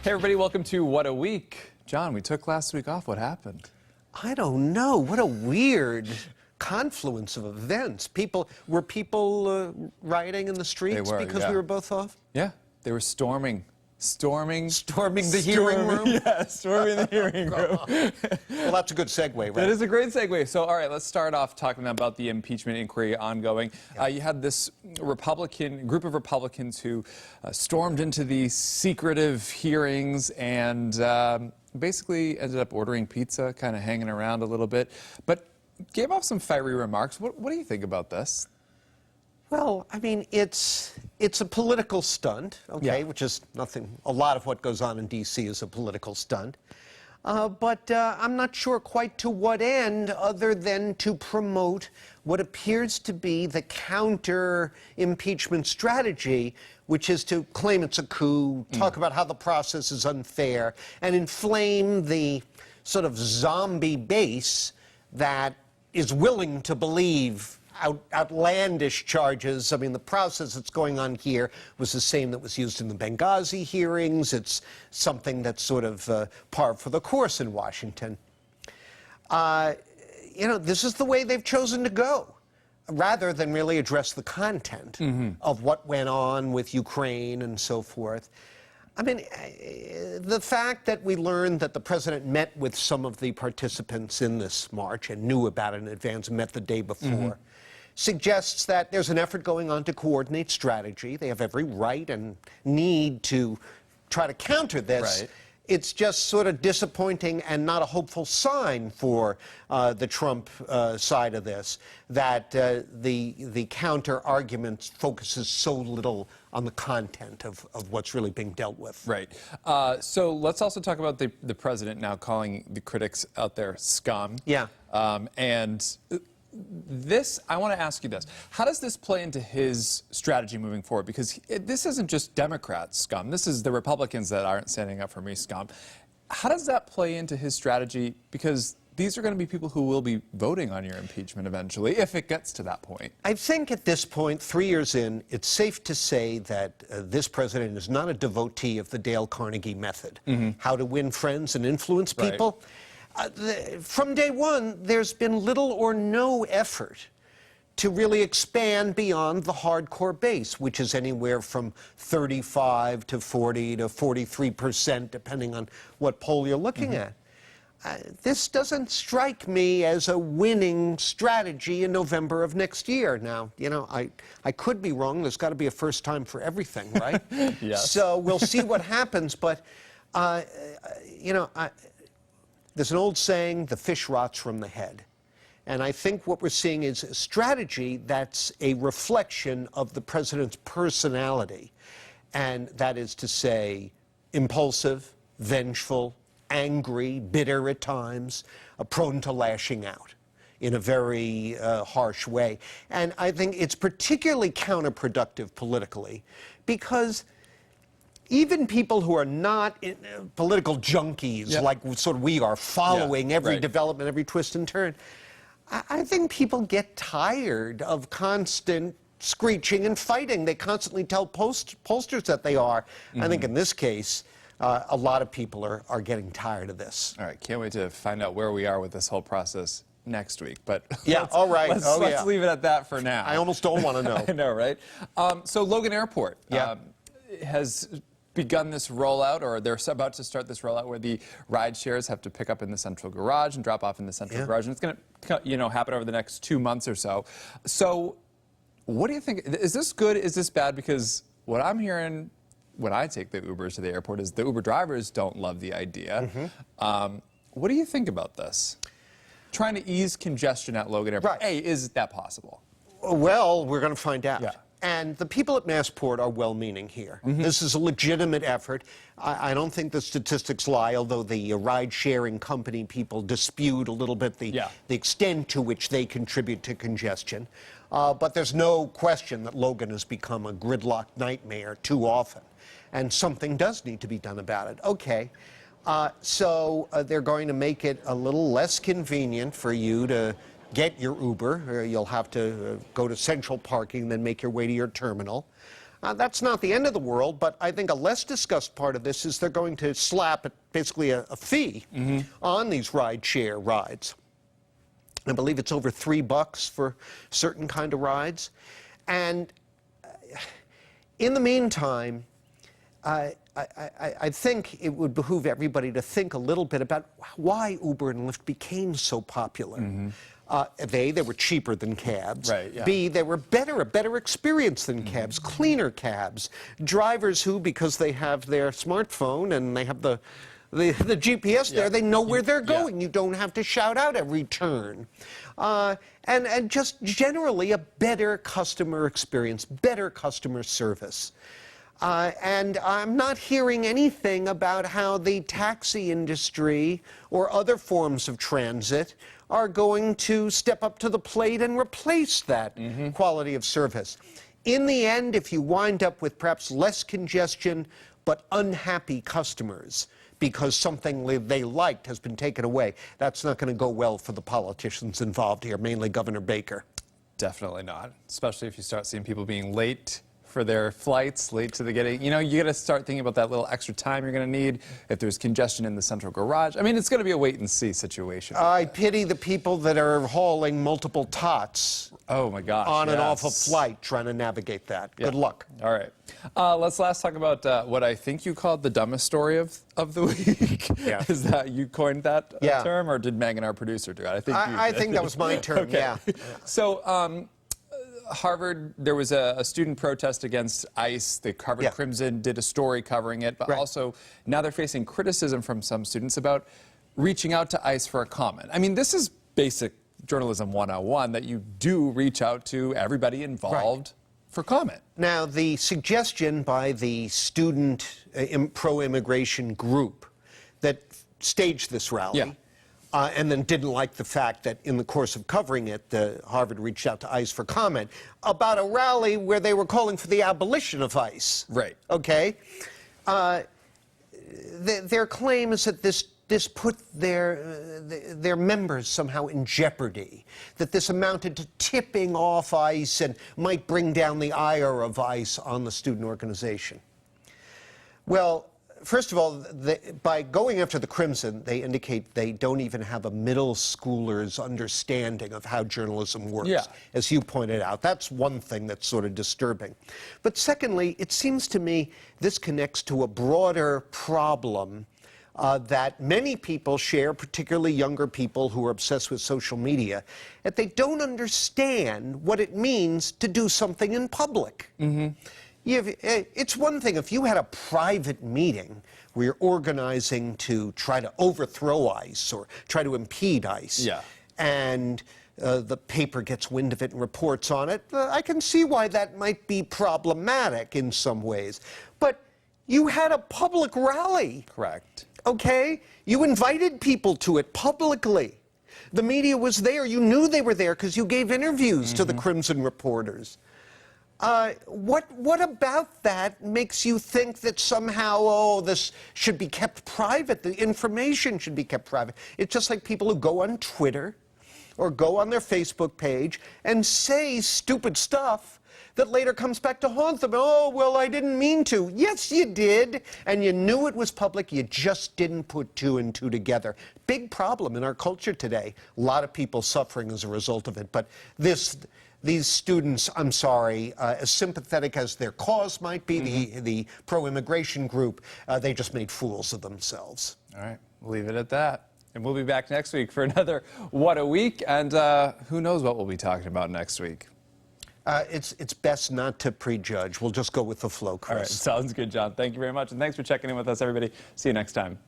Hey everybody, welcome to What a Week. John, we took last week off. What happened? I don't know. What a weird confluence of events. Were people rioting in the streets because we were both off? Yeah, they were storming the hearing room? Yeah, storming the hearing room. Well, that's a good segue, right? That is a great segue. So, all right, let's start off talking about the impeachment inquiry ongoing. Yeah. You had this group of Republicans who stormed into the secretive hearings and basically ended up ordering pizza, kind of hanging around a little bit, but gave off some fiery remarks. What do you think about this? Well, I mean, it's a political stunt, okay, yeah. Which is nothing. A lot of what goes on in D.C. is a political stunt. But I'm not sure quite to what end, other than to promote what appears to be the counter-impeachment strategy, which is to claim it's a coup, talk about how the process is unfair, and inflame the sort of zombie base that is willing to believe outlandish charges. I mean, the process that's going on here was the same that was used in the Benghazi hearings. It's something that's sort of par for the course in Washington. You know, this is the way they've chosen to go, rather than really address the content of what went on with Ukraine and so forth. I mean, the fact that we learned that the president met with some of the participants in this march and knew about it in advance, met the day before, suggests that there's an effort going on to coordinate strategy. They have every right and need to try to counter this. Right. It's just sort of disappointing and not a hopeful sign for the Trump side of this, that the counter-argument focuses so little on the content of what's really being dealt with. Right. So let's also talk about the president now calling the critics out there scum. Yeah. And this, I want to ask you this. How does this play into his strategy moving forward? Because this isn't just Democrats scum. This is the Republicans that aren't standing up for me scum. How does that play into his strategy? Because these are going to be people who will be voting on your impeachment eventually, if it gets to that point. I think at this point, 3 years in, it's safe to say that this president is not a devotee of the Dale Carnegie method. How to win friends and influence people. Right. From day one, there's been little or no effort to really expand beyond the hardcore base, which is anywhere from 35 to 40 to 43%, depending on what poll you're looking at. This doesn't strike me as a winning strategy in November of next year. Now, you know, I could be wrong. There's got to be a first time for everything, right? Yes. So we'll see what happens. But, you know, there's an old saying, the fish rots from the head. And I think what we're seeing is a strategy that's a reflection of the president's personality. And that is to say, impulsive, vengeful, angry, bitter at times, prone to lashing out in a very harsh way. And I think it's particularly counterproductive politically because even people who are not political junkies, like sort of we are, following every development, every twist and turn, I think people get tired of constant screeching and fighting. They constantly tell pollsters that they are. I think in this case, a lot of people are getting tired of this. All right, can't wait to find out where we are with this whole process next week. But yeah, all right. Let's leave it at that for now. I almost don't want to know. I know, right? So Logan Airport has begun this rollout, or they're about to start this rollout where the ride shares have to pick up in the central garage and drop off in the central garage, and it's going to, you know, happen over the next 2 months or so. So, what do you think? Is this good? Is this bad? Because what I'm hearing when I take the Ubers to the airport is the Uber drivers don't love the idea. What do you think about this? Trying to ease congestion at Logan Airport. Right. A, is that possible? Well, we're going to find out. Yeah. And the people at Massport are well-meaning here. This is a legitimate effort. I don't think the statistics lie, although the ride-sharing company people dispute a little bit the extent to which they contribute to congestion. But there's no question that Logan has become a gridlock nightmare too often. And something does need to be done about it. Okay. So they're going to make it a little less convenient for you to get your Uber. You'll have to go to central parking, then make your way to your terminal. That's not the end of the world, but I think a less discussed part of this is they're going to slap basically a fee on these rideshare rides. I believe it's over $3 for certain kind of rides. And in the meantime, I think it would behoove everybody to think a little bit about why Uber and Lyft became so popular. They were cheaper than cabs. Right, yeah. B, they were a better experience than cabs, cleaner cabs. Drivers who, because they have their smartphone and they have the GPS there, they know where they're going. You don't have to shout out every turn. And just generally a better customer experience, better customer service. And I'm not hearing anything about how the taxi industry or other forms of transit are going to step up to the plate and replace that quality of service. In the end, if you wind up with perhaps less congestion but unhappy customers because something they liked has been taken away, that's not going to go well for the politicians involved here, mainly Governor Baker. Definitely not, especially if you start seeing people being late for their flights, late to the getting. You know, you got to start thinking about that little extra time you're going to need if there's congestion in the central garage. I mean, it's going to be a wait-and-see situation. I pity the people that are hauling multiple tots oh, my gosh, on and off a flight trying to navigate that. Good luck. All right. Let's last talk about what I think you called the dumbest story of the week. Yeah. Is that you coined that term, or did Megan, our producer, do it? I think that was my term, okay. yeah. So, Harvard, there was a student protest against ICE. The Harvard Crimson did a story covering it, but also now they're facing criticism from some students about reaching out to ICE for a comment. I mean, this is basic journalism 101, that you do reach out to everybody involved for comment. Now, the suggestion by the student pro-immigration group that staged this rally and then didn't like the fact that in the course of covering it, Harvard reached out to ICE for comment about a rally where they were calling for the abolition of ICE. Right. Okay? Their claim is that this put their members somehow in jeopardy, that this amounted to tipping off ICE and might bring down the ire of ICE on the student organization. Well, first of all, by going after the Crimson, they indicate they don't even have a middle schooler's understanding of how journalism works, as you pointed out. That's one thing that's sort of disturbing. But secondly, it seems to me this connects to a broader problem that many people share, particularly younger people who are obsessed with social media, that they don't understand what it means to do something in public. It's one thing if you had a private meeting where you're organizing to try to overthrow ICE or try to impede ICE, and the paper gets wind of it and reports on it. I can see why that might be problematic in some ways. But you had a public rally. Correct. Okay? You invited people to it publicly. The media was there. You knew they were there because you gave interviews to the Crimson reporters. What about that makes you think that somehow, oh, this should be kept private, the information should be kept private? It's just like people who go on Twitter or go on their Facebook page and say stupid stuff that later comes back to haunt them. Oh, well, I didn't mean to. Yes, you did. And you knew it was public. You just didn't put two and two together. Big problem in our culture today. A lot of people suffering as a result of it. But these students, I'm sorry, as sympathetic as their cause might be, the pro-immigration group, they just made fools of themselves. All right, we'll leave it at that. And we'll be back next week for another What a Week. And who knows what we'll be talking about next week. It's best not to prejudge. We'll just go with the flow, Chris. All right, sounds good, John. Thank you very much. And thanks for checking in with us, everybody. See you next time.